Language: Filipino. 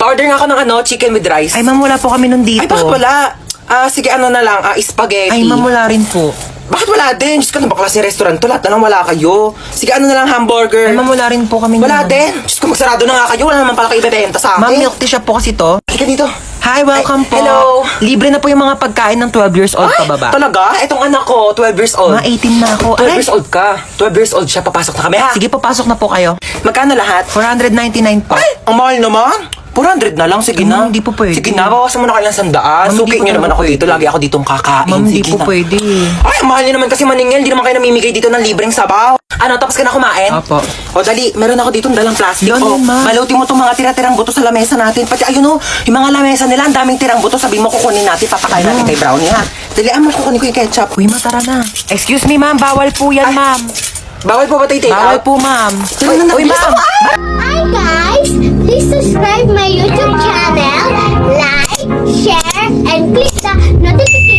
Nag-order nga ako ng chicken with rice. Ay, ma'am, wala po kami nun dito. Ay, bakit wala? Sige, na lang, spaghetti. Ay, ma'am, wala rin po. Bakit wala din? Diyos ko, ano ba klase restaurant to? Lahat na lang wala kayo. Sige, na lang, hamburger. Ay, ma'am, wala rin po kami Wala nun. din. Diyos ko, magsarado na nga kayo. Wala naman pala kayo ibebenta sa akin. Ma'am, milk tea shop po kasi to. Halika dito. Hi, welcome Ay, po. hello. Libre na po yung mga pagkain ng 12 years old pababa. Talaga? Itong anak ko, 12 years old. Mga 18 na ako. 12 Ay, years old ka. 12 years old siya. Papasok na kami, ha? sige po, pasok na po kayo. Magkano lahat? 499 po. Ay, ang mahal naman. 400 na lang, sige na. Hindi po pwede. Sige na, bawasan mo na kayo ng 100. Ma'am, Suki hindi po nyo naman ako pwede. dito. Lagi ako ditong kakain. Ma'am, di Sige po na. pwede. Ay, ang mahal nyo naman kasi maningil. Di naman kayo namimigay dito ng libreng sabaw. Ano, tapos ka na kumain? Opo. O, dali. Meron ako dito dalang plastic. Yan, O, ma'am. maluti mo itong mga tira-tirang buto sa lamesa natin. Pati ayun o, yung mga lamesa nila, ang daming tirang buto. Sabi mo, kukunin natin. Papakain natin kay Brownie, ha? Dali, mo kukunin ko yung ketchup. Uy, matara na. Excuse me, ma'am. Bawal po yan, ma'am. Bawal po ba tayo take Bawal out? po, ma'am. Uy, ma'am. Hi guys! Please subscribe my YouTube channel, like, share, and click the notification